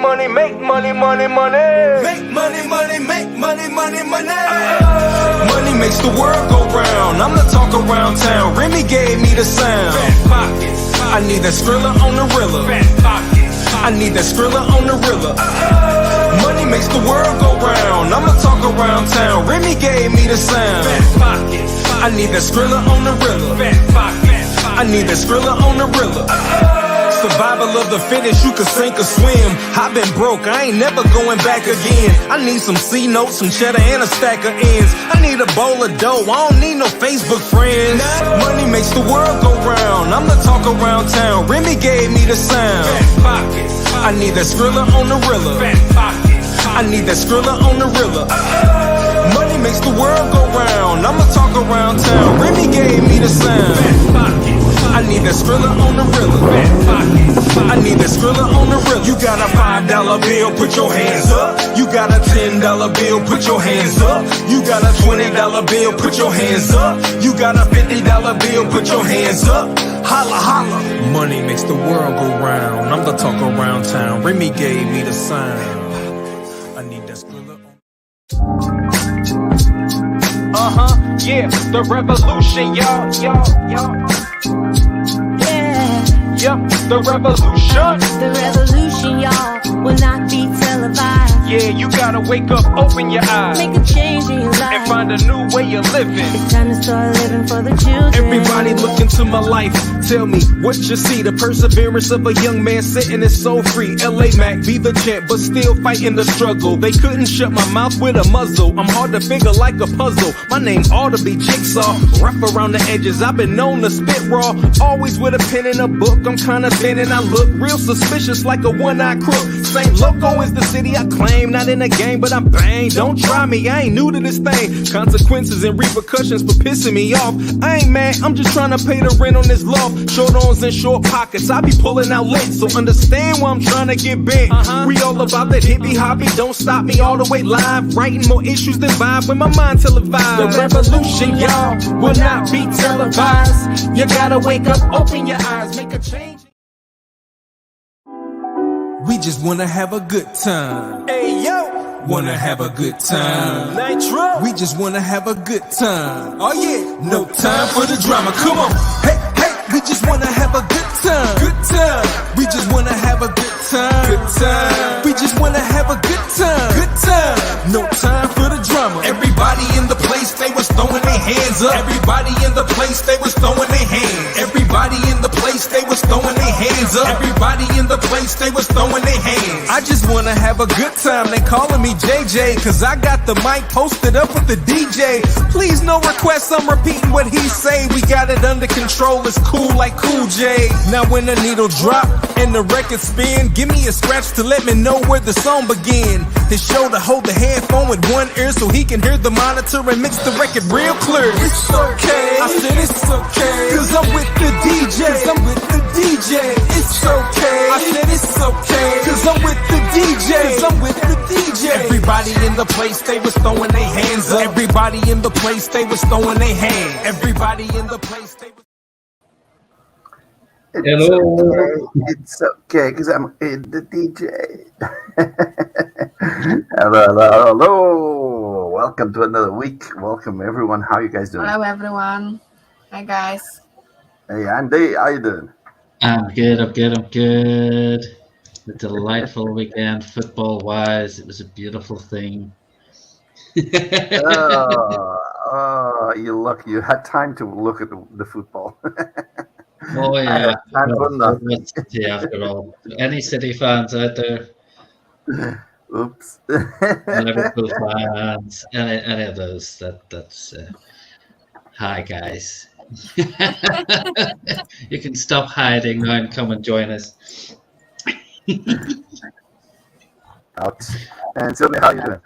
money, make money, money, money. Make money, money, make money, money, money. Money makes the world go round. I'm the talk around town. Remy gave me the sound. Fat pockets. I need that Skrilla on the Rilla. Fat pockets. I need that Skrilla on the Rilla. Money makes the world go round. I'm the talk around town. Remy gave me the sound. Fat pockets. I need that Skrilla on the Rilla. Fat pockets. I need that Skrilla on the Rilla. Survival of the fittest, you can sink or swim. I've been broke, I ain't never going back again. I need some C notes, some cheddar, and a stack of ends. I need a bowl of dough, I don't need no Facebook friends. Money makes the world go round. I'm the talk around town. Remy gave me the sound. Fat pockets. I need that Skrilla on the Rilla. Fat pockets. I need that Skrilla on the Rilla. Money makes the world go round. I'm the talk around town. Remy gave me the sound. Fat pockets. I need that Skrilla on the Rilla. Fat pockets. I need that Skrilla on the Rilla. You got a $5 bill, put your hands up. You got a $10 bill, put your hands up. You got a $20 bill, put your hands up. You got a $50 bill, put your hands up. Holla, holla. Money makes the world go round. I'm the talk around town. Remy gave me the sign. I need that Skrilla on. Yeah, the revolution, y'all. Yep, the revolution. The revolution, y'all, will not be televised. Yeah, you gotta wake up, open your eyes, Make a change in your life. and find a new way of living. It's time to start living for the children. Everybody look into my life. Tell me what you see. The perseverance of a young man sitting is so free. LA Mac, be the champ, but still fighting the struggle. They couldn't shut my mouth with a muzzle. I'm hard to figure like a puzzle. My name ought to be Jigsaw. Rough around the edges, I've been known to spit raw. Always with a pen and a book. I'm kinda thin and I look real suspicious like a one-eyed crook. St. Loco is the city I claim. Not in a game, but I'm bang. Don't try me, I ain't new to this thing. Consequences and repercussions for pissing me off. I ain't mad, I'm just trying to pay the rent on this loft. Short arms and short pockets, I be pulling out lint. So understand why I'm trying to get bent. We all about that hippie hobby, don't stop me all the way live. Writing more issues than vibe with my mind televised. The revolution, y'all, will not be televised. You gotta wake up, open your eyes, make a change. We just wanna have a good time. Hey, yo, Wanna have a good time. Nitro. We just wanna have a good time. Oh yeah, no time for the drama. Come on. Hey, hey, we just wanna have a good time. Good time. We just wanna have a good time. Good time. We just wanna have a good time. Good time. No time for the drama. Everybody in the place, they was throwing their hands up. Everybody in the place, they was throwing their hands. Everybody in the place, they was throwing their hands up. Everybody in the place, they was throwing their hands. I just wanna have a good time. They calling me JJ, cause I got the mic posted up with the DJ. Please no requests, I'm repeating what he say. We got it under control, it's cool like Cool J. Now when the needle drop and the record spin, give me a scratch to let me know where the song begin. His shoulder hold the headphone with one ear so he can hear the monitor and mix the record real clear. It's okay, I said it's okay, cause I'm with the DJ. Cause I'm with the DJ. It's okay, I said it's okay, cause I'm with the DJ. Cause I'm with the DJ. Everybody in the place, they was throwing their hands up. Everybody in the place, they was throwing their hands. Everybody in the place, they was... It's okay, because I'm in the DJ. hello. Welcome to another week. Welcome, everyone. How you guys doing? Hello, everyone. Hi, guys. Hey, Andy, how you doing? I'm good. A delightful weekend, football-wise. It was a beautiful thing. You're lucky. You had time to look at the football. Oh, yeah. City after all. Any City fans out there? Oops. Liverpool fans, any of those, that's hi, guys. You can stop hiding now and come and join us. Out. And Sylvia, how you doing?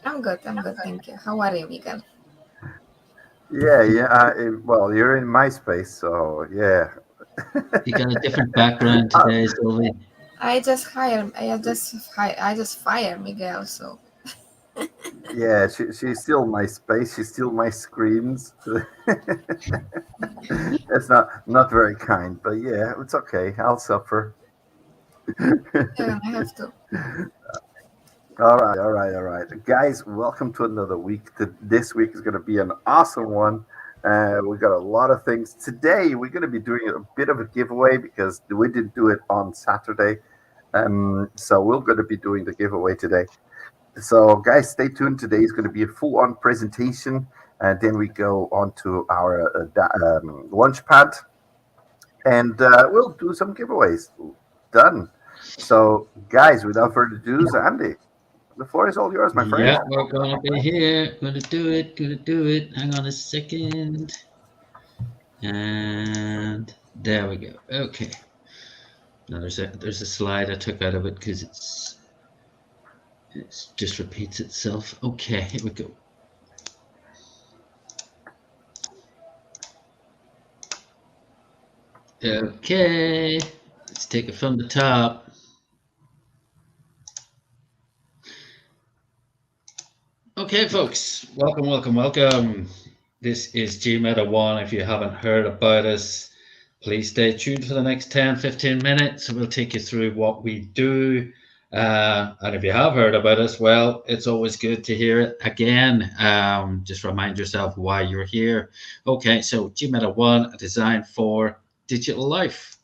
I'm good, thank you. How are you, Miguel? Yeah. Well, you're in MySpace, so yeah. You got a different background today, Sylvie. I just fired Miguel, so. Yeah, she's still my space. She's still my screens. That's not very kind, but yeah, it's okay. I'll suffer. Yeah, I have to. All right. Guys, welcome to another week. This week is going to be an awesome one. We got a lot of things. Today, we're going to be doing a bit of a giveaway because we didn't do it on Saturday. So we're going to be doing the giveaway today. So, guys, stay tuned. Today is going to be a full-on presentation. And then we go on to our launchpad. And we'll do some giveaways. Done. So, guys, without further ado, Andy, the floor is all yours, my friend. Yeah, we're gonna be here. Gonna do it. Hang on a second. And there we go. Okay. Now there's a slide I took out of it because it just repeats itself. Okay, here we go. Okay, let's take it from the top. Okay, folks, welcome. This is GMeta1. If you haven't heard about us, please stay tuned for the next 10-15 minutes. We'll take you through what we do. And if you have heard about us, well, it's always good to hear it again. Just remind yourself why you're here. Okay, so GMeta1, a design for digital life.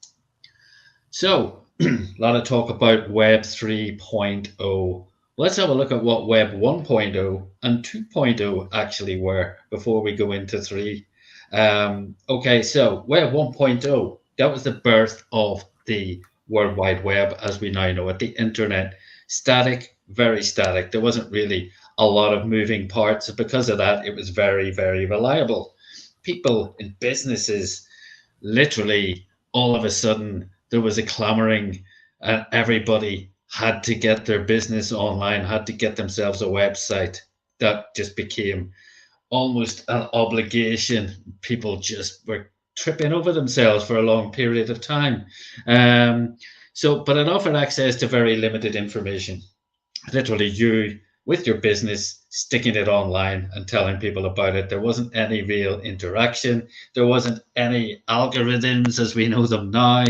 So, a lot of talk about Web 3.0. Let's have a look at what Web 1.0 and 2.0 actually were before we go into 3. Okay, so Web 1.0, that was the birth of the World Wide Web as we now know it, the internet. Static, very static. There wasn't really a lot of moving parts. Because of that, it was very, very reliable. People in businesses, literally, all of a sudden, there was a clamoring and everybody had to get their business online, had to get themselves a website. That just became almost an obligation. People just were tripping over themselves for a long period of time. But it offered access to very limited information. Literally, you with your business sticking it online and telling people about it. There wasn't any real interaction. There wasn't any algorithms as we know them now,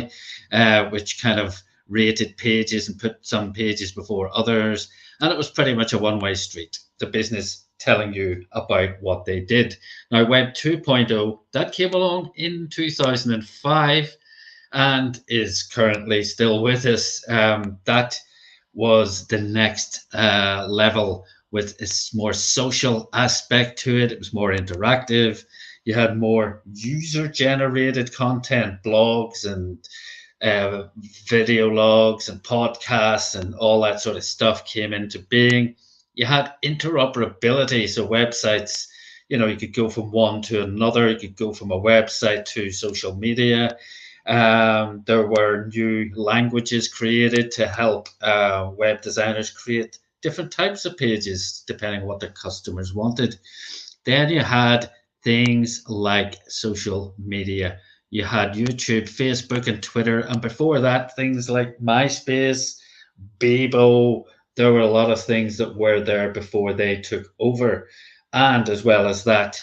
which kind of rated pages and put some pages before others. And it was pretty much a one-way street. The business telling you about what they did. Now, Web 2.0, that came along in 2005 and is currently still with us. That was the next level with a more social aspect to it. It was more interactive. You had more user-generated content, blogs and video logs and podcasts and all that sort of stuff came into being. You had interoperability, so websites, you could go from one to another. You could go from a website to social media. There were new languages created to help web designers create different types of pages depending on what their customers wanted. Then you had things like social media. You had YouTube, Facebook, and Twitter. And before that, things like MySpace, Bebo. There were a lot of things that were there before they took over. And as well as that,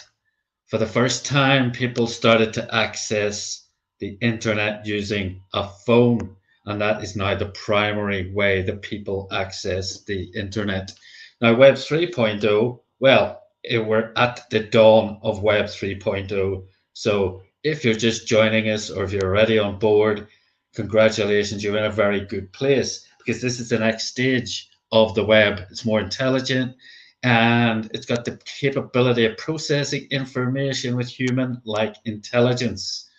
for the first time, people started to access the internet using a phone. And that is now the primary way that people access the internet. Now, Web 3.0, well, we're at the dawn of Web 3.0. So if you're just joining us or if you're already on board, congratulations, you're in a very good place because this is the next stage of the web. It's more intelligent and it's got the capability of processing information with human-like intelligence.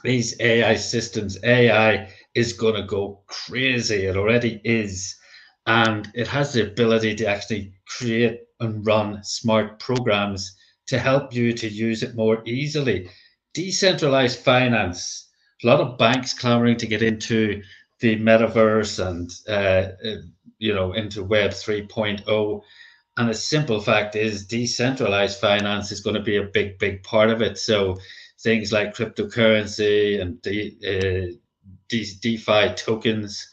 These AI systems, AI is going to go crazy. It already is. And it has the ability to actually create and run smart programs to help you to use it more easily. Decentralized finance. A lot of banks clamoring to get into the metaverse and into Web 3.0. And the simple fact is decentralized finance is going to be a big part of it. So things like cryptocurrency and DeFi tokens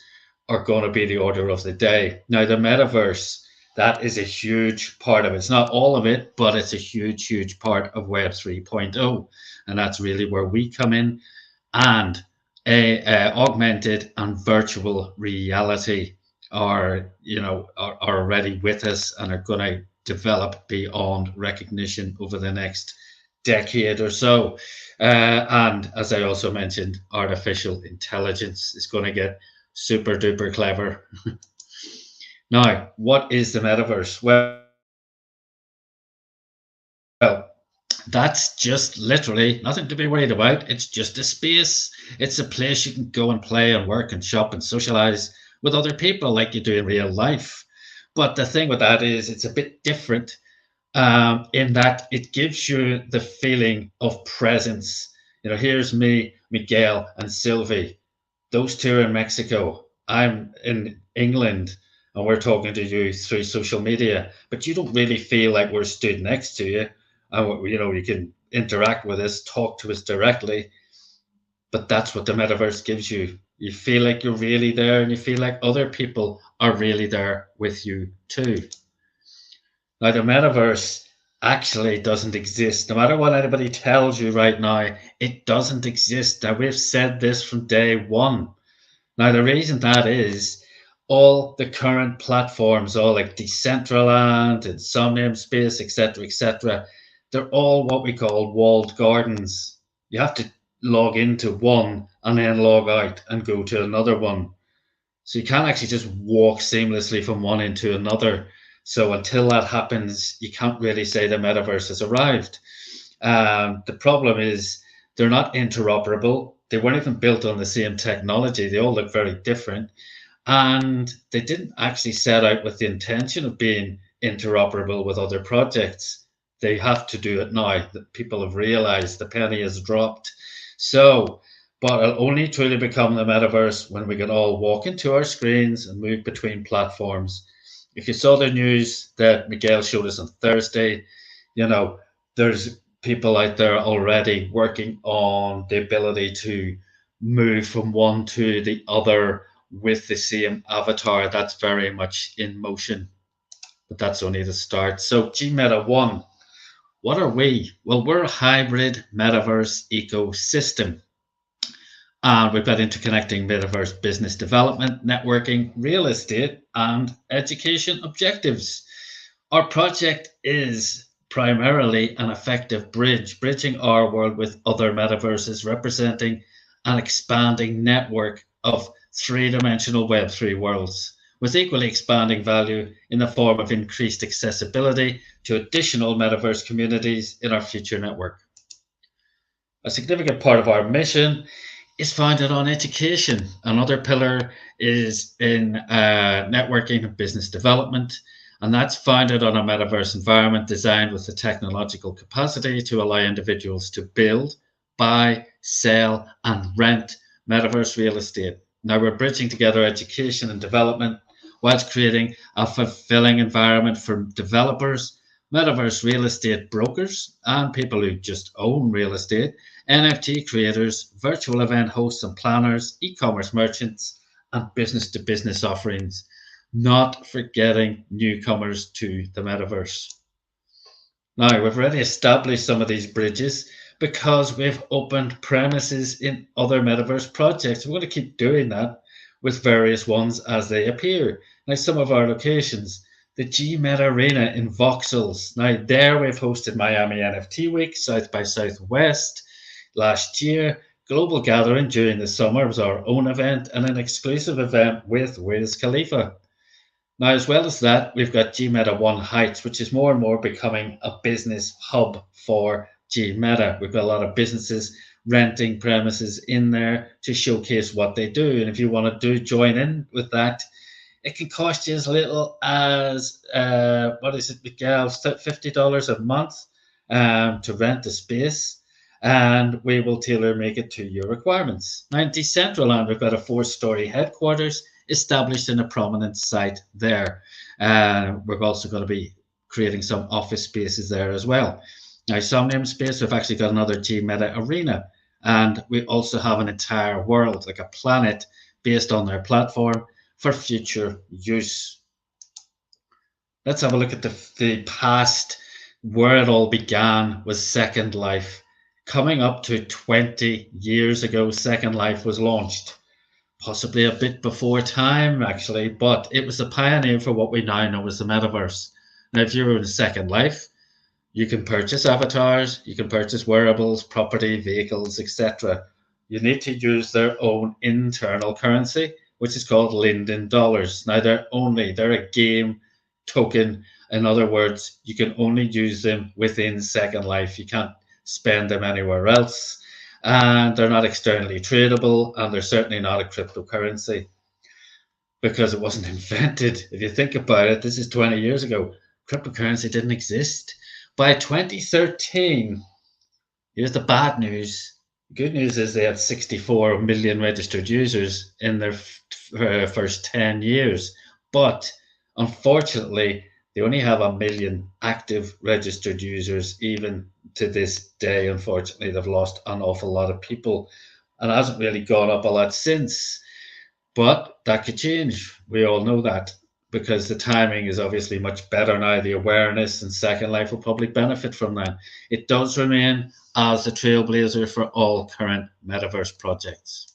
are going to be the order of the day. Now, the metaverse, that is a huge part of it. It's not all of it, but it's a huge part of Web 3.0. And that's really where we come in. And augmented and virtual reality are already with us and are going to develop beyond recognition over the next decade or so. And as I also mentioned, artificial intelligence is going to get super duper clever. Now, what is the metaverse? Well, that's just literally nothing to be worried about. It's just a space. It's a place you can go and play and work and shop and socialize with other people like you do in real life. But the thing with that is it's a bit different in that it gives you the feeling of presence. Here's me, Miguel, and Sylvie. Those two are in Mexico. I'm in England, and we're talking to you through social media, but you don't really feel like we're stood next to you. And you can interact with us, talk to us directly. But that's what the metaverse gives you. You feel like you're really there, and you feel like other people are really there with you too. Now, the metaverse actually doesn't exist. No matter what anybody tells you right now, it doesn't exist. Now, we've said this from day one. Now, the reason that is, all the current platforms, all like Decentraland and Somnium Space, etc., they're all what we call walled gardens. You have to log into one and then log out and go to another one. So you can't actually just walk seamlessly from one into another. So until that happens, you can't really say the metaverse has arrived. The problem is they're not interoperable. They weren't even built on the same technology. They all look very different. And they didn't actually set out with the intention of being interoperable with other projects. They have to do it now that people have realized the penny has dropped. So, but it'll only truly become the metaverse when we can all walk into our screens and move between platforms. If you saw the news that Miguel showed us on Thursday, there's people out there already working on the ability to move from one to the other with the same avatar. That's very much in motion, but that's only the start. So GMeta 1. What are we? Well, we're a hybrid metaverse ecosystem. And we've got interconnecting metaverse business development, networking, real estate, and education objectives. Our project is primarily an effective bridge, bridging our world with other metaverses, representing an expanding network of three-dimensional Web3 worlds, with equally expanding value in the form of increased accessibility to additional metaverse communities in our future network. A significant part of our mission is founded on education. Another pillar is in networking and business development, and that's founded on a metaverse environment designed with the technological capacity to allow individuals to build, buy, sell, and rent metaverse real estate. Now, we're bridging together education and development whilst creating a fulfilling environment for developers, metaverse real estate brokers, and people who just own real estate, NFT creators, virtual event hosts and planners, e-commerce merchants, and business-to-business offerings, not forgetting newcomers to the metaverse. Now, we've already established some of these bridges because we've opened premises in other metaverse projects. We're going to keep doing that with various ones as they appear. Now, some of our locations, the GMeta Arena in Vauxhalls. Now, there we've hosted Miami NFT Week, South by Southwest last year. Global Gathering during the summer was our own event, and an exclusive event with Wiz Khalifa. Now, as well as that, we've got GMeta One Heights, which is more and more becoming a business hub for GMeta. We've got a lot of businesses renting premises in there to showcase what they do. And if you want to join in with that, it can cost you as little as, Miguel, $50 a month to rent the space, and we will tailor make it to your requirements. Now, in Decentraland, we've got a 4-story headquarters established in a prominent site there. We're also going to be creating some office spaces there as well. Now, Somnium Space, we've actually got another GMeta Arena, and we also have an entire world, like a planet, based on their platform for future use. Let's have a look at the past, where it all began with Second Life. coming up to 20 years ago, Second Life was launched. Possibly a bit before time, actually, but it was the pioneer for what we now know as the metaverse. Now, if you're in Second Life, you can purchase avatars, you can purchase wearables, property, vehicles, etc. You need to use their own internal currency, which is called Linden dollars. Now, they're a game token. In other words, you can only use them within Second Life. You can't spend them anywhere else. And they're not externally tradable, and they're certainly not a cryptocurrency because it wasn't invented. If you think about it, this is 20 years ago. Cryptocurrency didn't exist. By 2013, here's the bad news. The good news is they had 64 million registered users in their first 10 years. But unfortunately, they only have 1 million active registered users even to this day. Unfortunately, they've lost an awful lot of people and it hasn't really gone up a lot since. But that could change. We all know that because the timing is obviously much better now. The awareness and Second Life will probably benefit from that. It does remain as the trailblazer for all current metaverse projects.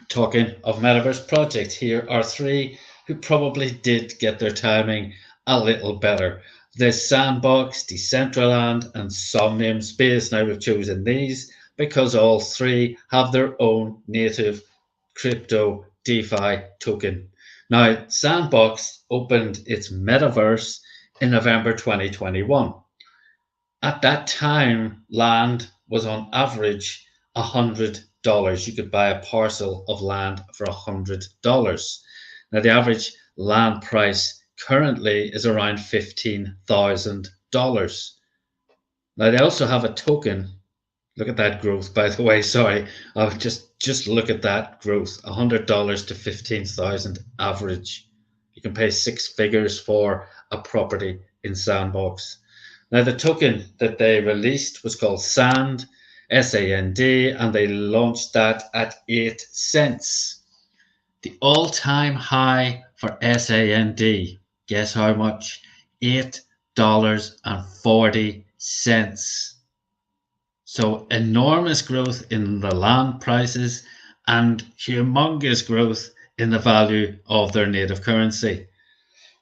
Talking of metaverse projects, here are 3 who probably did get their timing a little better. There's Sandbox, Decentraland, and Somnium Space. Now we've chosen these because all 3 have their own native crypto DeFi token. Now, Sandbox opened its metaverse in November 2021. At that time, land was on average $100. You could buy a parcel of land for $100. Now, the average land price currently is around $15,000. Now, they also have a token. Look at that growth, by the way. Sorry, I'll just look at that growth. $100 to 15,000 average. You can pay 6 figures for a property in Sandbox. Now, the token that they released was called SAND, S-A-N-D, and they launched that at 8 cents. The all-time high for SAND, guess how much? $8.40. So enormous growth in the land prices and humongous growth in the value of their native currency.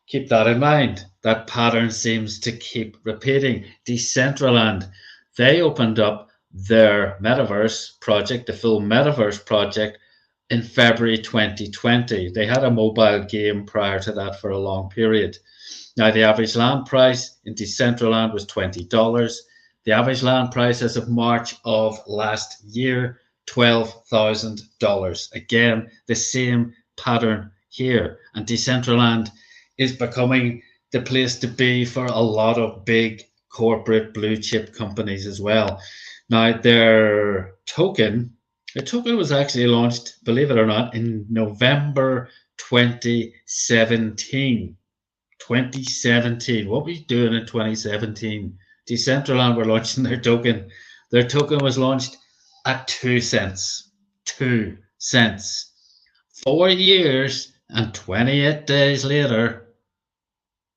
Keep that in mind. That pattern seems to keep repeating. Decentraland, they opened up their metaverse project, the full metaverse project, in February 2020. They had a mobile game prior to that for a long period. Now, the average land price in Decentraland was $20. The average land price as of March of last year, $12,000. Again, the same pattern here. And Decentraland is becoming the place to be for a lot of big corporate blue chip companies as well. Now, their token was actually launched, believe it or not, in November 2017. 2017. What were you doing in 2017? Decentraland were launching their token. Their token was launched at 2 cents. 2 cents. 4 years and 28 days later,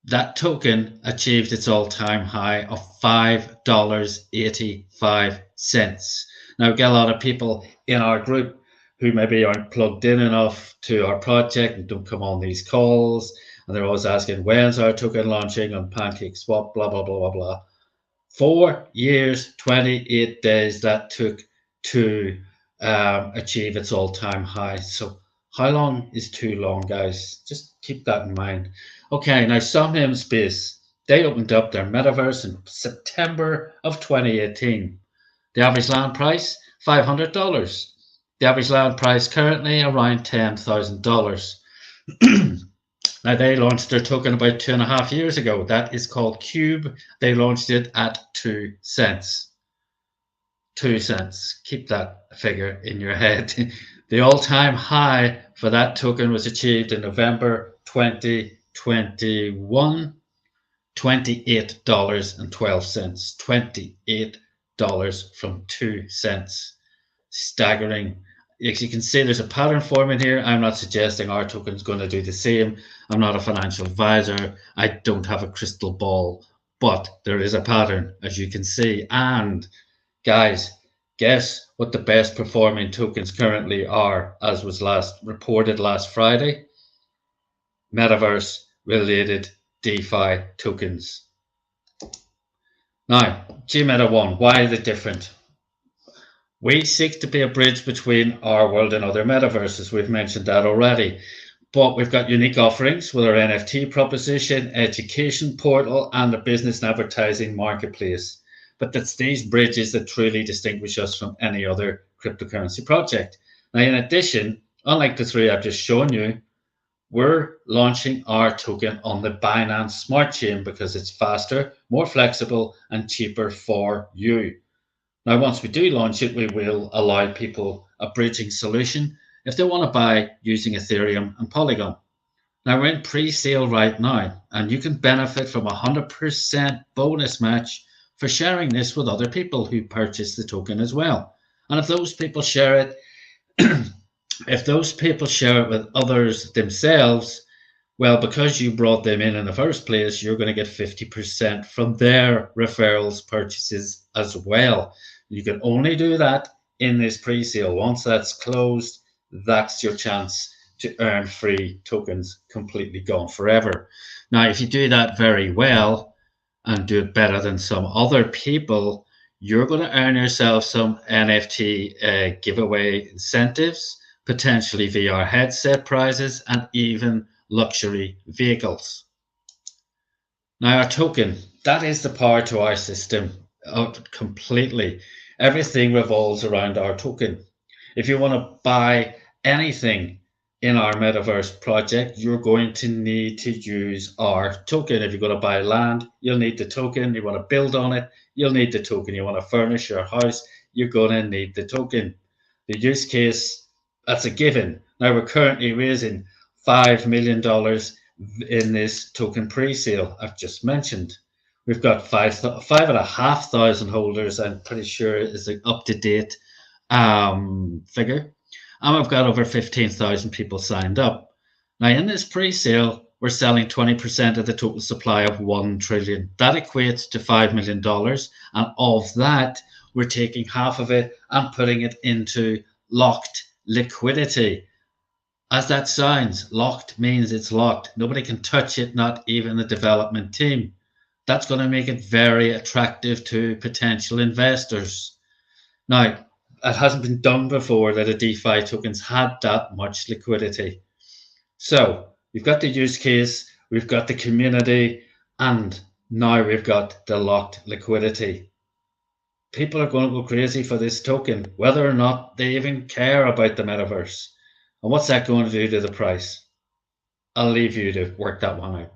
that token achieved its all-time high of $5.85. Now, we get a lot of people in our group who maybe aren't plugged in enough to our project and don't come on these calls, and they're always asking, when's our token launching on PancakeSwap, blah, blah, blah, blah, blah. 4 years, 28 days that took to achieve its all-time high. So how long is too long, guys? Just keep that in mind. Okay, now Somnium Space, they opened up their metaverse in September of 2018. The average land price, $500. The average land price currently around $10,000. Now, they launched their token about 2.5 years ago. That is called Cube. They launched it at 2 cents. 2 cents. Keep that figure in your head. The all-time high for that token was achieved in November 2021. $28.12. $28 from 2 cents. Staggering. As you can see, there's a pattern forming here. I'm not suggesting our token is going to do the same. I'm not a financial advisor. I don't have a crystal ball, but there is a pattern, as you can see. And Guys, guess what the best performing tokens currently are, as was reported last Friday? Metaverse related DeFi tokens. Now, GMeta One, why are they different? We seek to be a bridge between our world and other metaverses. We've mentioned that already. But we've got unique offerings with our NFT proposition, education portal, and the business and advertising marketplace. But it's these bridges that truly distinguish us from any other cryptocurrency project. Now, in addition, unlike the three I've just shown you, we're launching our token on the Binance Smart Chain because it's faster, more flexible, and cheaper for you. Now, once we do launch it, we will allow people a bridging solution if they want to buy using Ethereum and Polygon. Now, we're in pre-sale right now, and you can benefit from a 100% bonus match for sharing this with other people who purchase the token as well. And if those people share it, if those people share it with others themselves, well, because you brought them in the first place, you're going to get 50% from their referrals purchases as well. You can only do that in this pre-sale. Once that's closed, that's your chance to earn free tokens, completely gone forever. Now, if you do that very well and do it better than some other people, you're going to earn yourself some NFT giveaway incentives, potentially VR headset prizes, and even luxury vehicles. Now, our token, that is the power to our system completely. Everything revolves around our token. If you want to buy anything in our metaverse project, you're going to need to use our token. If you're going to buy land, you'll need the token. You want to build on it, you'll need the token. You want to furnish your house, you're going to need the token. The use case, that's a given. Now, we're currently raising $5 million in this token pre-sale I've just mentioned. We've got 5,500 holders, I'm pretty sure is an up-to-date figure. And we've got over 15,000 people signed up. Now, in this pre-sale, we're selling 20% of the total supply of 1 trillion. That equates to $5 million. And of that, we're taking half of it and putting it into locked liquidity. As that sounds, locked means it's locked. Nobody can touch it, not even the development team. That's going to make it very attractive to potential investors. Now, it hasn't been done before that a DeFi token's had that much liquidity. So we've got the use case, we've got the community, and now we've got the locked liquidity. People are going to go crazy for this token, whether or not they even care about the metaverse. And what's that going to do to the price? I'll leave you to work that one out.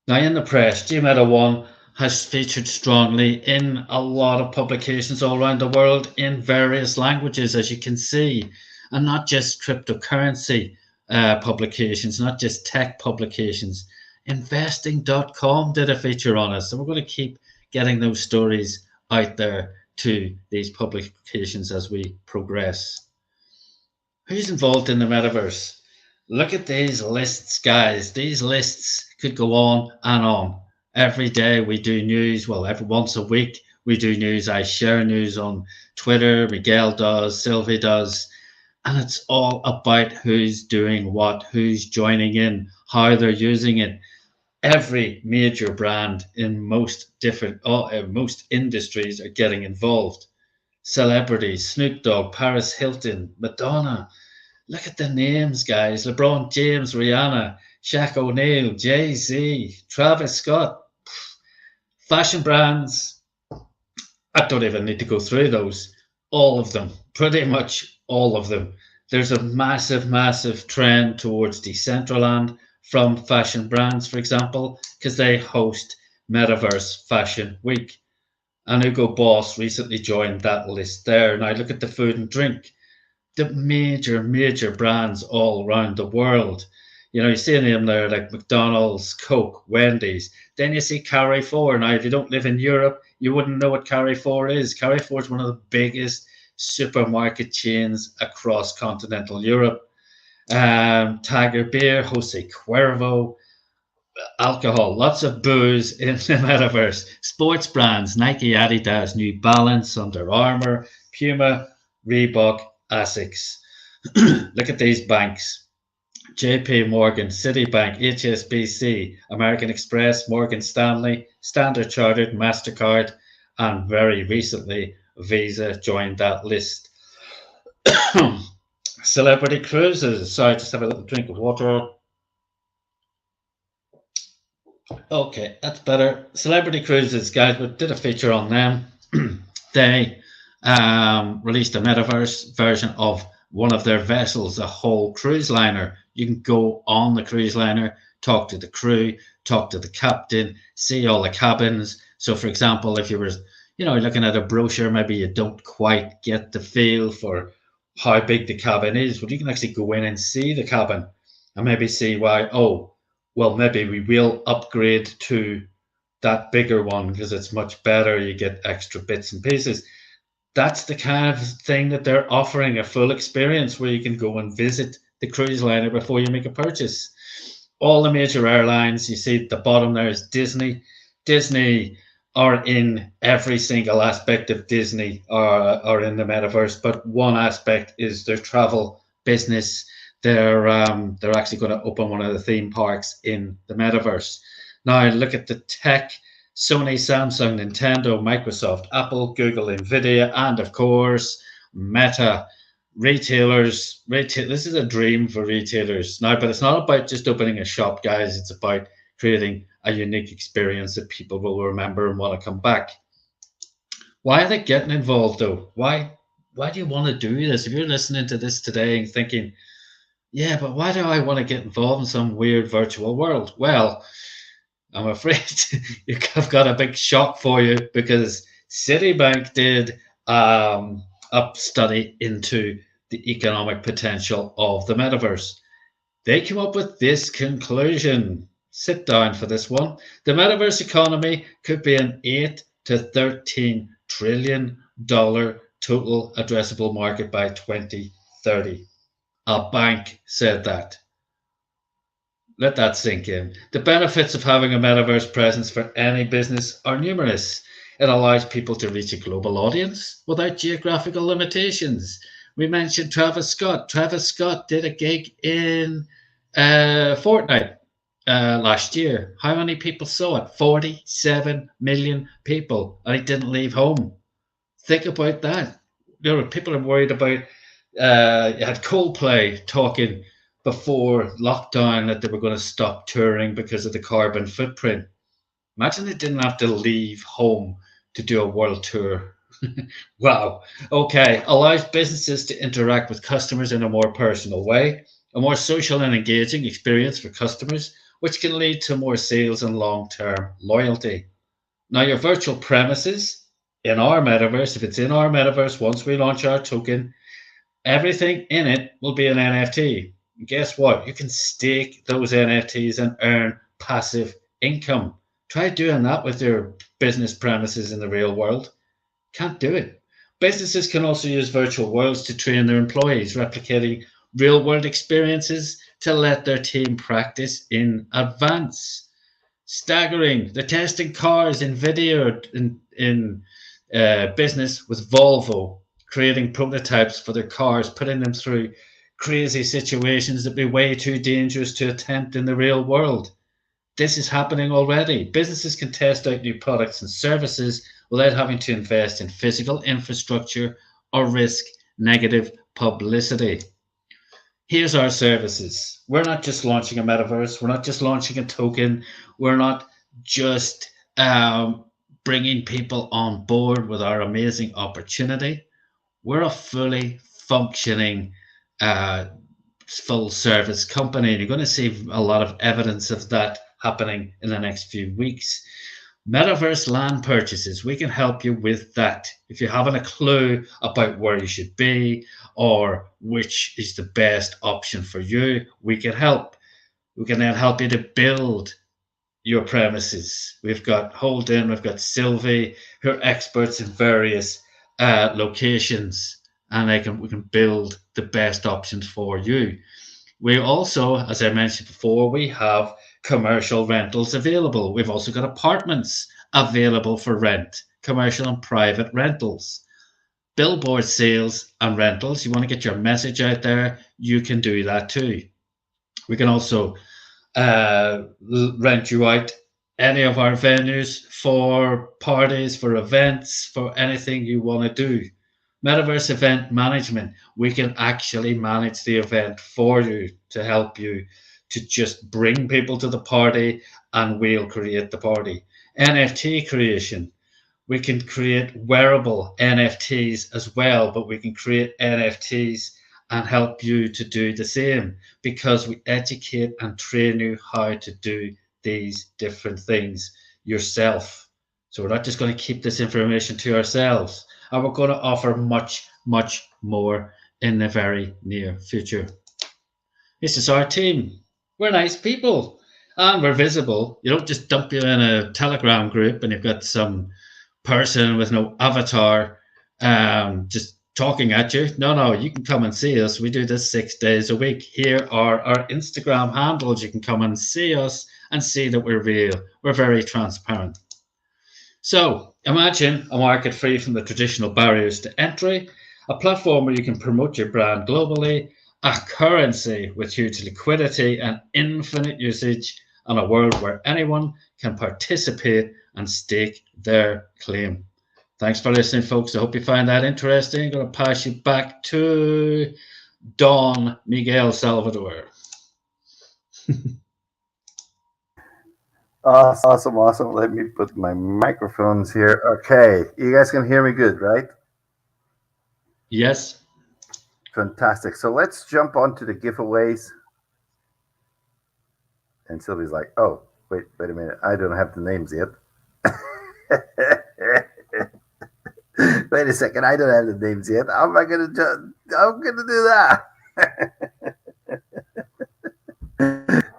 Now, in the press, GMeta One has featured strongly in a lot of publications all around the world in various languages, as you can see, and not just cryptocurrency publications, not just tech publications. Investing.com did a feature on us, so we're going to keep getting those stories out there to these publications as we progress. Who's involved in the metaverse? Look at these lists, guys. These lists could go on and on. Every day we do news. Well, every once a week we do news. I share news on Twitter. Miguel does, Sylvie does. And it's all about who's doing what, who's joining in, how they're using it. Every major brand in most industries are getting involved. Celebrities, Snoop Dogg, Paris Hilton, Madonna. Look at the names, guys. LeBron James, Rihanna, Shaq O'Neal, Jay-Z, Travis Scott. Fashion brands. I don't even need to go through those. All of them, pretty much all of them. There's a massive, massive trend towards Decentraland from fashion brands, for example, because they host Metaverse Fashion Week. And Hugo Boss recently joined that list there. Now look at the food and drink. The major brands all around the world. You know, you see a name there like McDonald's, Coke, Wendy's. Then you see Carrefour. Now, if you don't live in Europe, you wouldn't know what Carrefour is. Carrefour is one of the biggest supermarket chains across continental Europe. Tiger Beer, Jose Cuervo. alcohol, lots of booze in the metaverse. Sports brands, Nike, Adidas, New Balance, Under Armour, Puma, Reebok, Asics. Look at these banks. JP Morgan, Citibank, HSBC, American Express, Morgan Stanley, Standard Chartered, MasterCard, and very recently Visa joined that list. Celebrity cruises. Sorry, just have a little drink of water. Okay, that's better. Celebrity cruises, guys, we did a feature on them. They released a metaverse version of one of their vessels, a whole cruise liner. You can go on the cruise liner, talk to the crew, talk to the captain, see all the cabins. So, for example, if you were, looking at a brochure, maybe you don't quite get the feel for how big the cabin is, but you can actually go in and see the cabin and maybe see why, well, maybe we will upgrade to that bigger one because it's much better. You get extra bits and pieces. That's the kind of thing that they're offering, a full experience where you can go and visit the cruise liner before you make a purchase. All the major airlines, you see at the bottom there is Disney. Disney are in every single aspect of Disney are in the metaverse, but one aspect is their travel business. They're actually going to open one of the theme parks in the metaverse. Now look at the tech. Sony, Samsung, Nintendo, Microsoft, Apple, Google, Nvidia, and of course, Meta. Retailers, this is a dream for retailers now, but it's not about just opening a shop, guys. It's about creating a unique experience that people will remember and want to come back. Why are they getting involved, though? Why do you want to do this? If you're listening to this today and thinking, yeah, but why do I want to get involved in some weird virtual world? Well, I'm afraid I've got a big shock for you, because Citibank did a study into the economic potential of the metaverse. They came up with this conclusion. Sit down for this one. The metaverse economy could be an $8 to $13 trillion total addressable market by 2030. A bank said that. Let that sink in. The benefits of having a metaverse presence for any business are numerous. It allows people to reach a global audience without geographical limitations. We mentioned Travis Scott. Travis Scott did a gig in Fortnite last year. How many people saw it? 47 million people, and he didn't leave home. Think about that. People are worried about. You had Coldplay talking before lockdown that they were going to stop touring because of the carbon footprint. Imagine they didn't have to leave home to do a world tour. Wow. Okay. Allows businesses to interact with customers in a more personal way, a more social and engaging experience for customers, which can lead to more sales and long-term loyalty. Now, your virtual premises in our metaverse, if it's in our metaverse, once we launch our token, everything in it will be an NFT. And guess what? You can stake those NFTs and earn passive income. Try doing that with your business premises in the real world. Can't do it. Businesses can also use virtual worlds to train their employees, replicating real world experiences to let their team practice in advance. Staggering. They're testing cars in video in business with Volvo, creating prototypes for their cars, putting them through crazy situations that'd be way too dangerous to attempt in the real world. This is happening already. Businesses can test out new products and services without having to invest in physical infrastructure or risk negative publicity. Here's our services. We're not just launching a metaverse. We're not just launching a token. We're not just bringing people on board with our amazing opportunity. We're a fully functioning full service company. And you're going to see a lot of evidence of that happening in the next few weeks. Metaverse land purchases, we can help you with that. If you haven't a clue about where you should be or which is the best option for you, we can help. We can then help you to build your premises. We've got Holden, we've got Sylvie, who are experts in various locations, and we can build the best options for you. We also, as I mentioned before, we have commercial rentals available. We've also got apartments available for rent, commercial and private rentals, billboard sales and rentals. You want to get your message out there, you can do that too. We can also rent you out any of our venues for parties, for events, for anything you want to do. Metaverse event management, we can actually manage the event for you to help you to just bring people to the party, and we'll create the party. NFT creation, we can create wearable NFTs as well, but we can create NFTs and help you to do the same, because we educate and train you how to do these different things yourself. So we're not just going to keep this information to ourselves, and we're going to offer much, much more in the very near future. This is our team. We're nice people and we're visible. You don't just dump you in a Telegram group and you've got some person with no avatar just talking at you. No, you can come and see us. We do this 6 days a week. Here are our Instagram handles. You can come and see us and see that we're real. We're very transparent. So imagine a market free from the traditional barriers to entry, a platform where you can promote your brand globally, a currency with huge liquidity and infinite usage, and a world where anyone can participate and stake their claim. Thanks for listening, folks. I hope you find that interesting. I'm going to pass you back to Don Miguel Salvador. Awesome. Let me put my microphones here. Okay, you guys can hear me good, right? Yes. Fantastic. So let's jump on to the giveaways. And Sylvie's like, oh, wait a minute. I don't have the names yet. Wait a second. I don't have the names yet. How am I going to do that?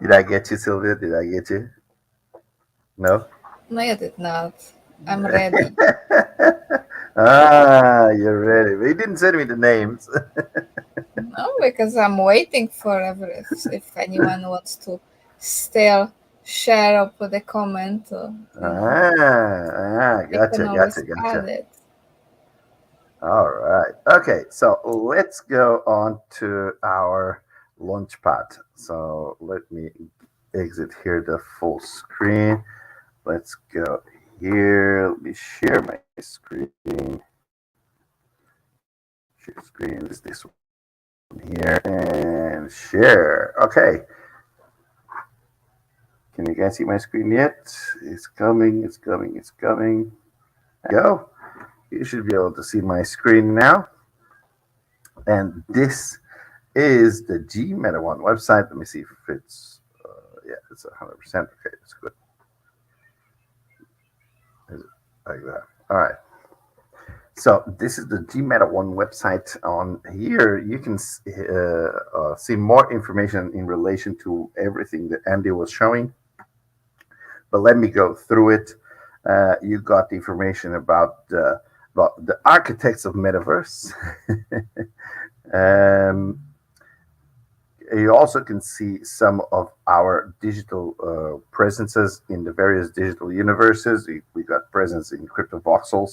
Did I get you, Sylvia? Did I get you? No? No, you did not. I'm ready. You're ready. But you didn't send me the names. No, because I'm waiting forever. If anyone wants to still share or put a comment. Gotcha. All right. Okay, so let's go on to our Launchpad. So let me exit here the full screen. Let's go here. Let me share my screen. Share screen is this one here, and share. Okay. Can you guys see my screen yet? It's coming. Go. You should be able to see my screen now. And this is the GMeta1 website. Let me see if it's, it's 100%. Okay, that's good. Is it like that? All right. So this is the GMeta1 website. On here, you can see more information in relation to everything that Andy was showing. But let me go through it. You got the information about the architects of Metaverse. You also can see some of our digital presences in the various digital universes. We got presence in CryptoVoxels,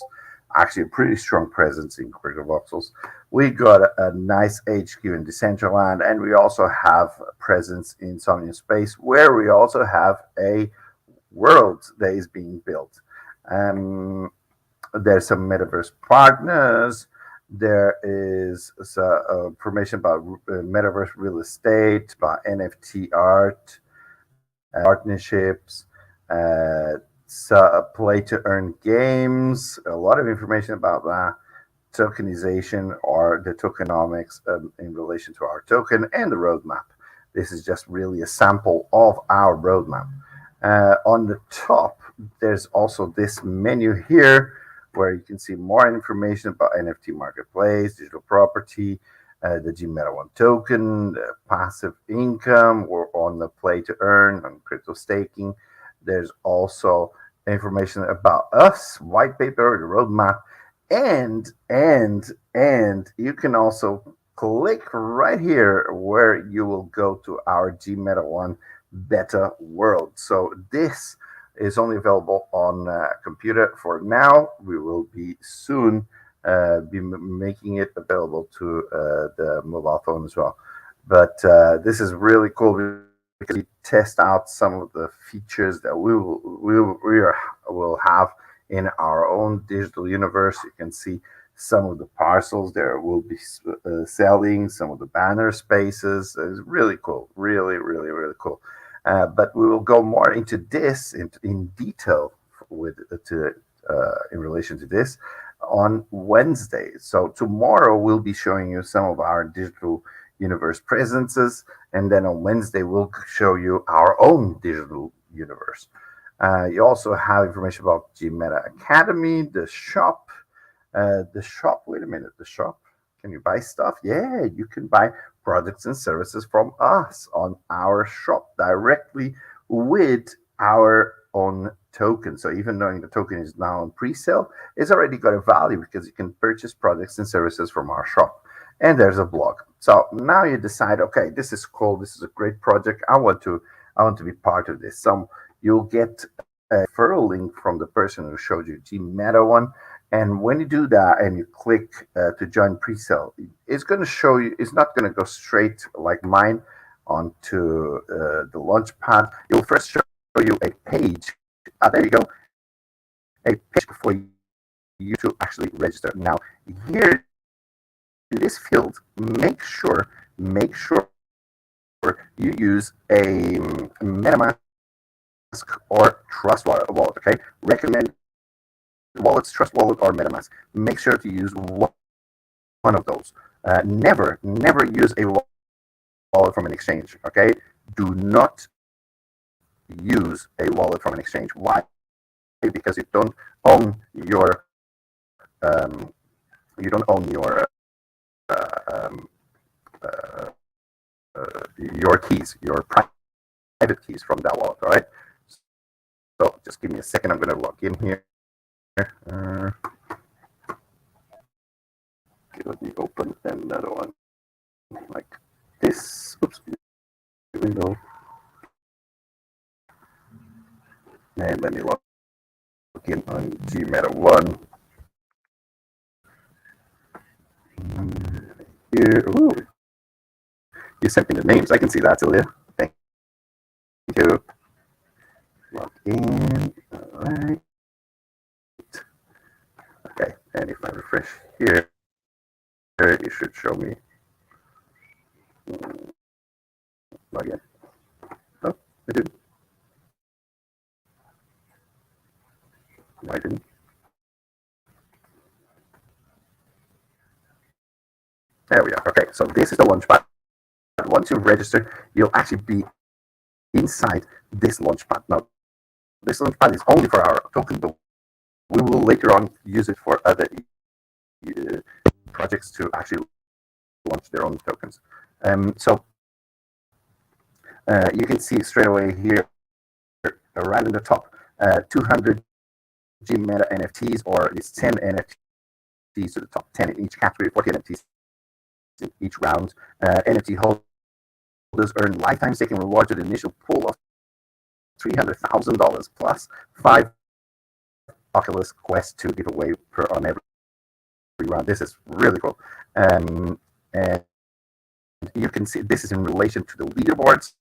actually a pretty strong presence in CryptoVoxels. We got a nice HQ in Decentraland, and we also have a presence in Somnium Space, where we also have a world that is being built. There's some Metaverse partners. There is information about Metaverse real estate, about NFT art, partnerships, play to earn games, a lot of information about that, tokenization or the tokenomics in relation to our token, and the roadmap. This is just really a sample of our roadmap. On the top, there's also this menu here where you can see more information about NFT marketplace, digital property, the GMeta1 token, the passive income, or on the play to earn, on crypto staking. There's also information about us, white paper, the roadmap, and you can also click right here where you will go to our GMeta One beta world. So this is only available on computer for now. We will be soon be making it available to the mobile phone as well. But this is really cool because we test out some of the features that will have in our own digital universe. You can see some of the parcels there will be selling, some of the banner spaces. It's really cool, really cool. But we will go more into this in detail with in relation to this on Wednesday. So tomorrow we'll be showing you some of our digital universe presences, and then on Wednesday we'll show you our own digital universe. You also have information about GMeta Academy, the shop. Wait a minute, the shop. Can you buy stuff? Yeah, you can buy products and services from us on our shop directly with our own token. So even knowing the token is now on pre-sale, it's already got a value because you can purchase products and services from our shop. And there's a blog. So now you decide, okay, this is cool. This is a great project. I want to be part of this. So you'll get a referral link from the person who showed you GMeta One. And when you do that and you click to join pre-sale, it's going to show you, it's not going to go straight like mine onto the Launchpad. It will first show you a page. There you go. A page for you to actually register. Now, here in this field, make sure you use a MetaMask or Trust Wallet. Okay, recommend wallets, Trust Wallet, or MetaMask. Make sure to use one of those. Never use a wallet from an exchange. Okay, do not use a wallet from an exchange. Why? Because you don't own your your keys, your private keys from that wallet. All right. So just give me a second. I'm going to log in here. Let me open another one like this. Oops. Window. And let me log in on GMeta One. Here. Ooh. You sent me the names. I can see that, Celia. Thank you. Log in. All right. Okay. And if I refresh here, it should show me. Log in. Oh, it didn't. Why didn't? There we are. Okay, so this is the Launchpad. Once you register, you'll actually be inside this Launchpad. Now, this Launchpad is only for our token, but we will later on use it for other projects to actually launch their own tokens. So you can see straight away here, right in the top, 200 GMeta NFTs, or it's 10 NFTs to the top 10 in each category, 40 NFTs in each round. NFT holders earn lifetime staking rewards with an initial pool of $300,000 plus 5 Oculus Quest 2 giveaway on every round. This is really cool. And you can see this is in relation to the leaderboards.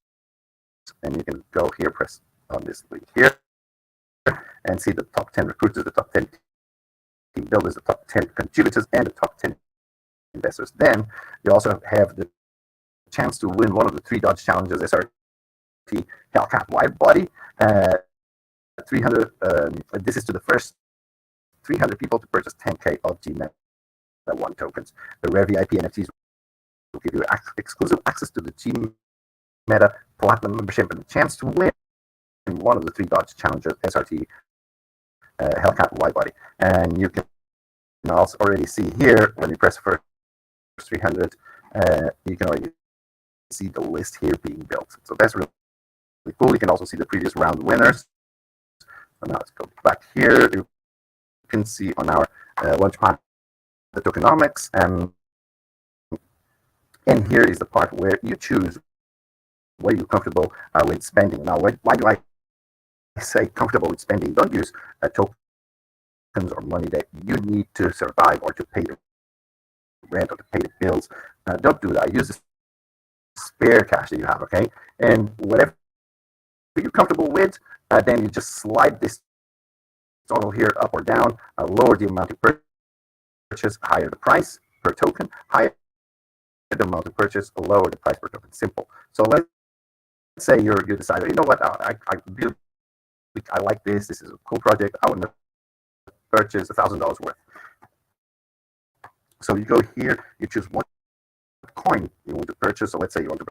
And you can go here, press on this link here, and see the top 10 recruiters, the top 10 team builders, the top 10 contributors, and the top 10 investors. Then you also have the chance to win one of the 3 Dodge Challenges SRT Hellcat Widebody. 300. This is to the first 300 people to purchase 10K of GMeta One tokens. The rare VIP NFTs will give you exclusive access to the GMeta Platinum membership and the chance to win one of the 3 Dodge Challenger SRT Hellcat Widebody. And you can also already see here when you press first 300, you can already see the list here being built. So that's really cool. You can also see the previous round winners. So now let's go back here. You can see on our Launchpad the tokenomics, and And here is the part where you choose where you're comfortable with spending. Now, why do I say comfortable with spending? Don't use tokens or money that you need to survive or to pay the rent or to pay the bills. Don't do that. Use the spare cash that you have, okay? And whatever you're comfortable with, then you just slide this total here up or down, lower the amount to purchase, higher the price per token, higher the amount to purchase, lower the price per token. Simple. So let's say you decide, you know what, I really like this. This is a cool project. I want to purchase $1,000 worth. So you go here, you choose one coin you want to purchase. So let's say you want to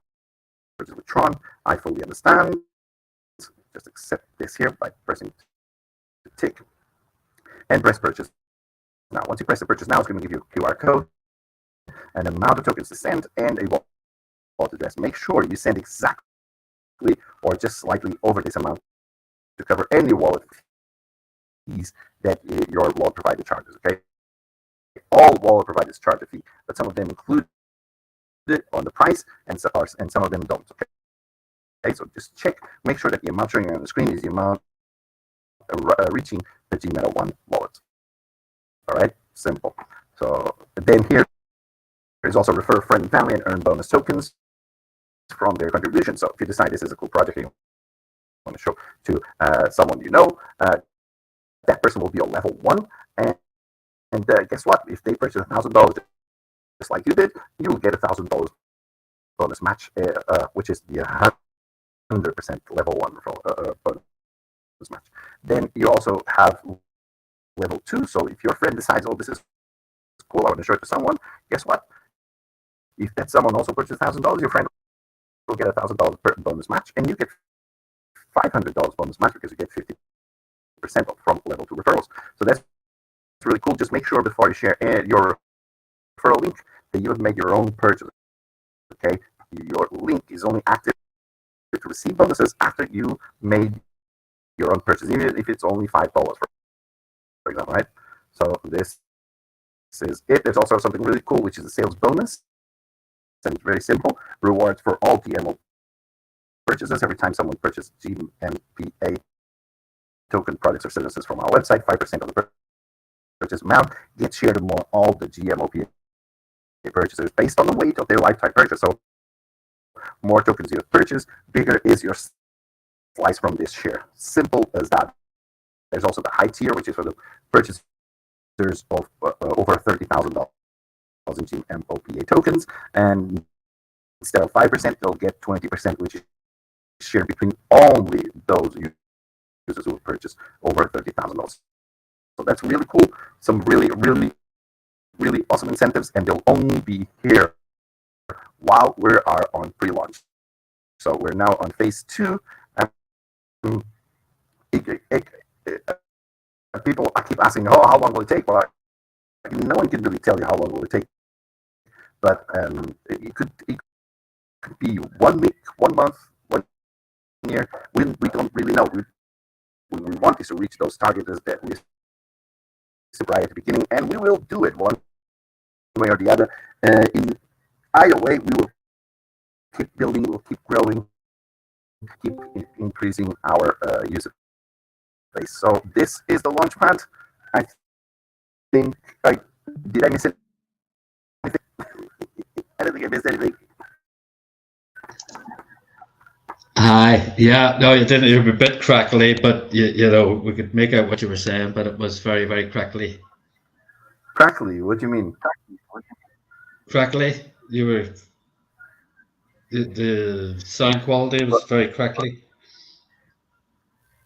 purchase with Tron. I fully understand. Just accept this here by pressing the tick and press purchase. Now, once you press the purchase now, it's going to give you a QR code, an amount of tokens to send, and a wallet address. Make sure you send exactly or just slightly over this amount to cover any wallet fees that your wallet provider charges, okay? All wallet providers charge a fee, but some of them include it on the price, and some of them don't, okay? So just check, make sure that the amount showing on the screen is the amount reaching the GMeta-1 wallet. All right, simple. So then here is also refer a friend and family and earn bonus tokens from their contribution. So if you decide this is a cool project and you want to show to someone you know, that person will be on level 1. And guess what? If they purchase $1,000 just like you did, you will get $1,000 bonus match, which is the 100% level 1 bonus match. Then you also have level 2. So if your friend decides, oh, this is cool, I want to show it to someone, guess what? If that someone also purchases $1,000, your friend will get $1,000 bonus match, and you get $500 bonus match because you get 50% from level 2 referrals. So that's really cool. Just make sure before you share your referral link that you have made your own purchase. Okay, your link is only active to receive bonuses after you made your own purchase, even if it's only $5, for example, right? So this is it. There's also something really cool, which is a sales bonus. And it's very simple. Rewards for all GMO purchases. Every time someone purchases GMPA token products or services from our website, 5% of the purchase amount gets shared among all the GMOPA purchasers based on the weight of their lifetime purchase. So more tokens you purchase, bigger is your slice from this share. Simple as that. There's also the high tier, which is for the purchasers of over $30,000 in GMOPA tokens, and instead of 5%, they'll get 20%, which is shared between only those users who purchase over $30,000. So that's really cool. Some really, really, really awesome incentives, and they'll only be here while we are on pre-launch. So we're now on phase 2. People, I keep asking, oh, how long will it take? Well, no one can really tell you how long will it take. But it could be 1 week, 1 month, 1 year. We don't really know. We want is to reach those targets that we set right at the beginning, and we will do it one way or the other. In either way, we will keep building, we'll keep growing, keep increasing our user base. So this is the launchpad. I think did I miss it? I don't think I missed anything. Hi, yeah, no, you didn't. You were a bit crackly, but you know, we could make out what you were saying, but it was very, very crackly. Crackly? What do you mean? Crackly? You were. The sound quality was very crackly.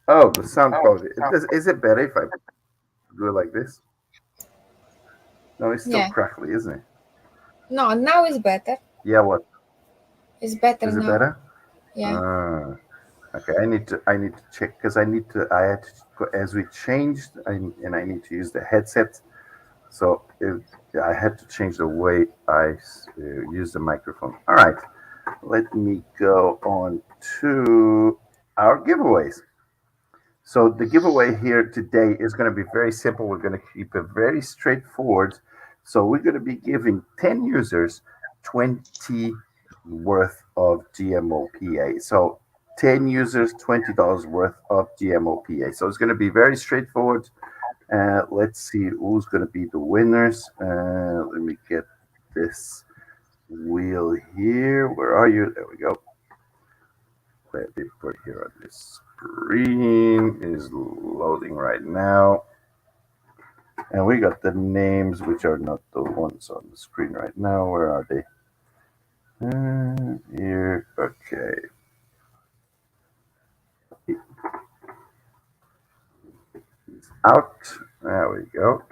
Oh, the sound quality. Is it better if I do it like this? No, it's still crackly, isn't it? No, now it's better. Yeah, what? It's better Is now. it better? Yeah. Okay, I need to check because I had to go as we changed, and I need to use the headset. So I had to change the way I use the microphone. All right, let me go on to our giveaways. So the giveaway here today is going to be very simple. We're going to keep it very straightforward. So we're going to be giving 10 users 20 worth of GMOPA. So 10 users, $20 worth of GMOPA. So it's going to be very straightforward. Let's see who's going to be the winners. Let me get this wheel here. Where are you? There we go. Let me put here on this screen. Is loading right now. And we got the names, which are not the ones on the screen right now. Where are they? Here. Okay. Out. There we go.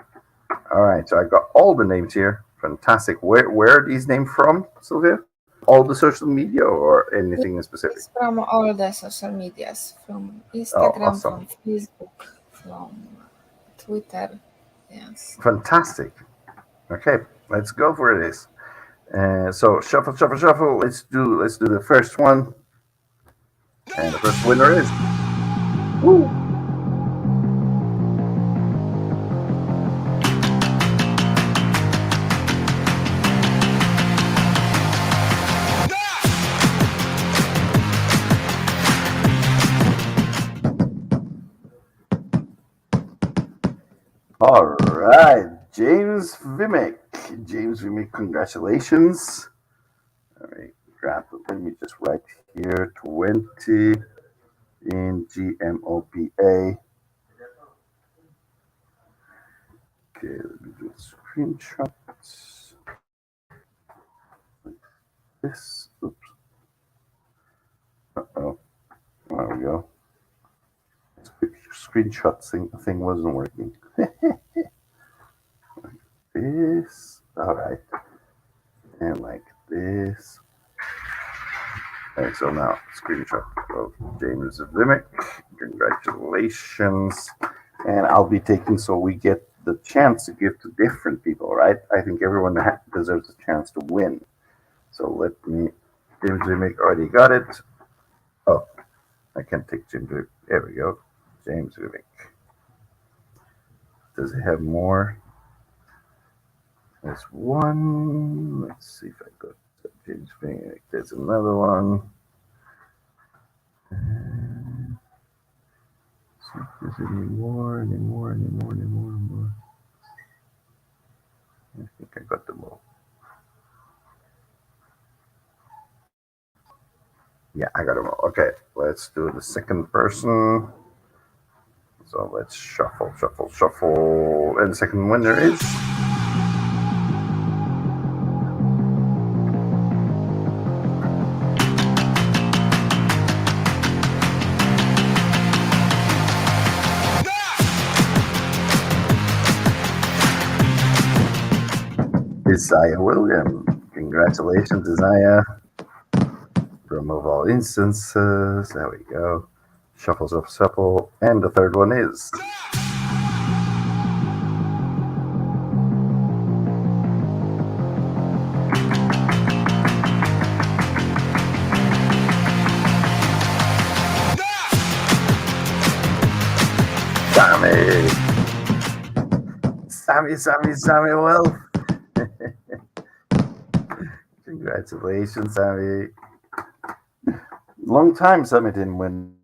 All right. So I got all the names here. Fantastic. Where are these names from, Sylvia? All the social media or anything in specific? It's from all the social medias, from Instagram, awesome. from Facebook, from Twitter. Yes. Fantastic. Okay, let's go for this. So shuffle, shuffle, shuffle. Let's do the first one. And the first winner is. Woo! All right, James Vimic. James Vimic, congratulations. All right, let me just write here 20 in GMOPA. Okay, let me do a screenshot. Like this. Oops. Uh-oh. There we go. Screenshot thing wasn't working. Like this. All right. And like this. Okay, so now screenshot of James Vimic. Congratulations. And I'll be taking, so we get the chance to give to different people, right? I think everyone deserves a chance to win. So let me, James Vimic already got it. Oh, I can't take James Vimic. There we go. James Vimic. Does it have more? There's one. Let's see if I got James Vimic. There's another one. See if there's any more. I think I got them all. Yeah, I got them all. Okay, let's do the second person. So let's shuffle, shuffle, shuffle. And the second winner is. Isaiah William. Congratulations, Isaiah. Remove all instances. There we go. Shuffle, shuffle, shuffle. And the third one is. Sammy Wolf. Congratulations, Sammy. Long time Sammy didn't win.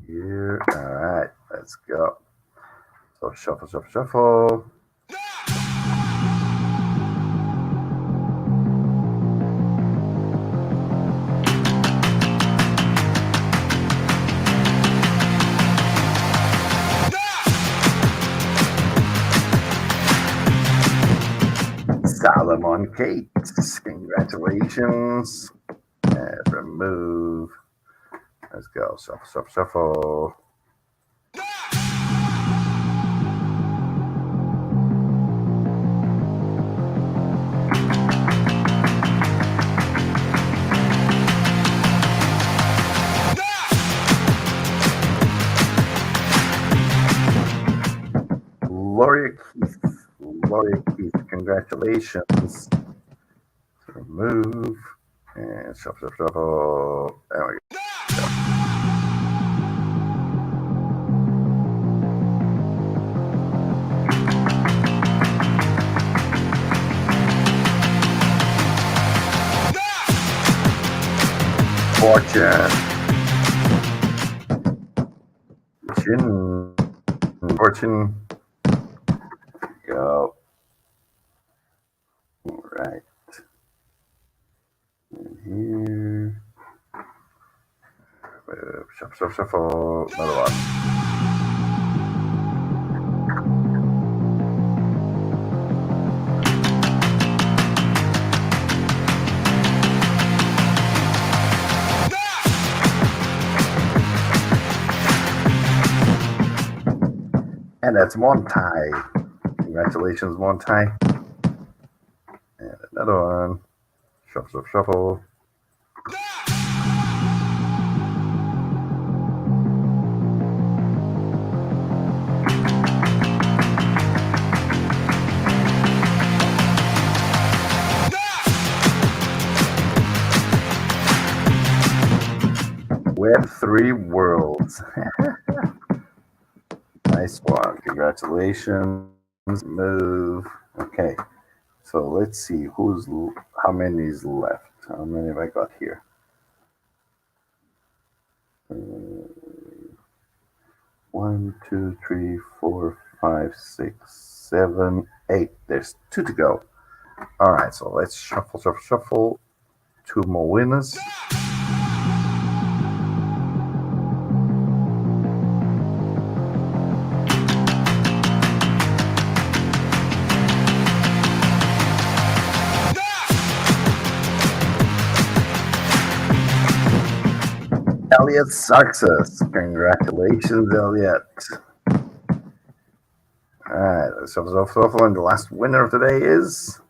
Here. All right, let's go. So shuffle, shuffle, shuffle. Salomon Kate, congratulations. And remove. Let's go. Shuffle, shuffle, shuffle. Gloria Keith, congratulations. Remove and shuffle, shuffle, shuffle. There we go. Fortune. Fortune. Go. All right. And here. Shuffle. Another one. And that's Montai. Congratulations, Montai. And another one. Shuffle. Web3 Worlds. Nice one. Congratulations. Move. Okay. So let's see how many is left. How many have I got here? 1, 2, 3, 4, 5, 6, 7, 8. There's 2 to go. All right. So let's shuffle. 2 more winners. Elliot success. Congratulations, Elliot. All right, let's shuffle. And the last winner of today is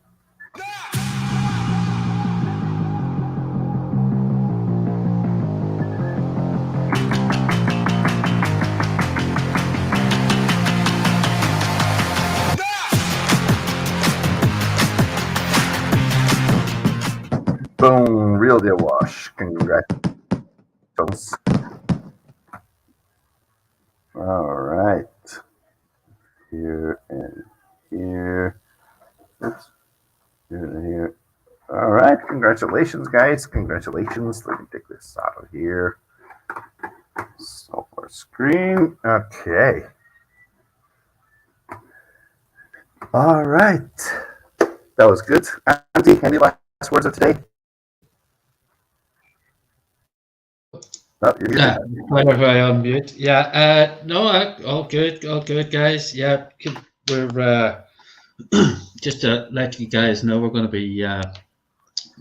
boom, Real Deal Wash. Congratulations. All right. Here and here. Oops. Here and here. All right. Congratulations, guys. Congratulations. Let me take this out of here. Software screen. Okay. All right. That was good. Andy, any last words of today? Oh, Yeah, whenever I unmute. Yeah, no, all good, guys. Yeah, we're just to let you guys know, we're going to be,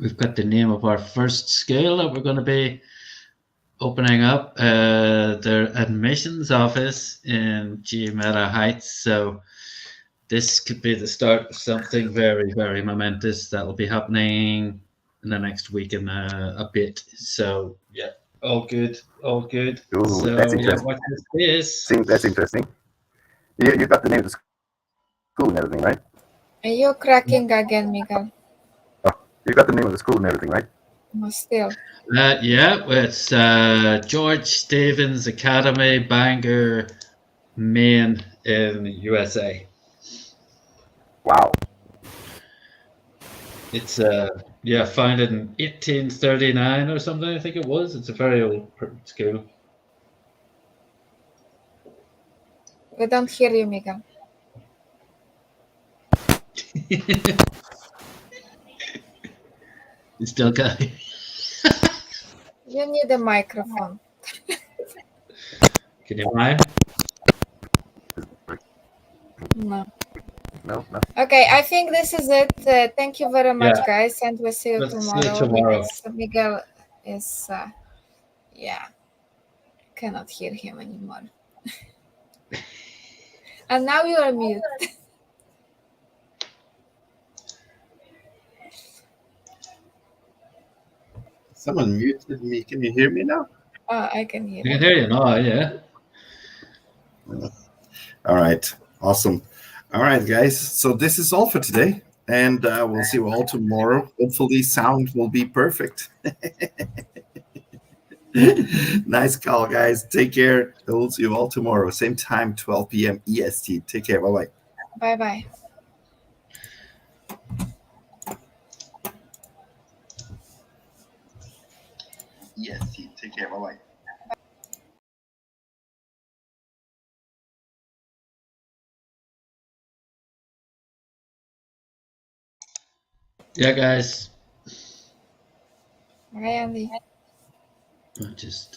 we've got the name of our first school that we're going to be opening up, their admissions office in Giametta Heights. So this could be the start of something very, very momentous that will be happening in the next week and a bit. So yeah. All good. Ooh, So that's yeah, interesting. watch this space. That's interesting. You got the name of the school and everything, right? Are you cracking again, Miguel? Oh, you got the name of the school and everything, right? No, still. Yeah, it's George Stevens Academy, Bangor, Maine, in USA. Wow. It's founded in 1839 or something, I think it was. It's a very old school. We don't hear you, Miguel. You still got it. You need a microphone. Can you mind? No. No. Okay, I think this is it. Thank you very much, Yeah. guys, and we'll see you We'll see tomorrow. you tomorrow. Because Miguel is, cannot hear him anymore. And now you are mute. Someone muted me. Can you hear me now? Oh, I can hear I you. can hear you now, yeah. All right. Awesome. All right, guys. So this is all for today. And we'll see you all tomorrow. Hopefully sound will be perfect. Nice call, guys. Take care. We'll see you all tomorrow. Same time, 12 p.m. EST. Take care. Bye-bye. Bye-bye. Yes, see. Take care. Bye bye. Yeah, guys. Hi, Andy. I just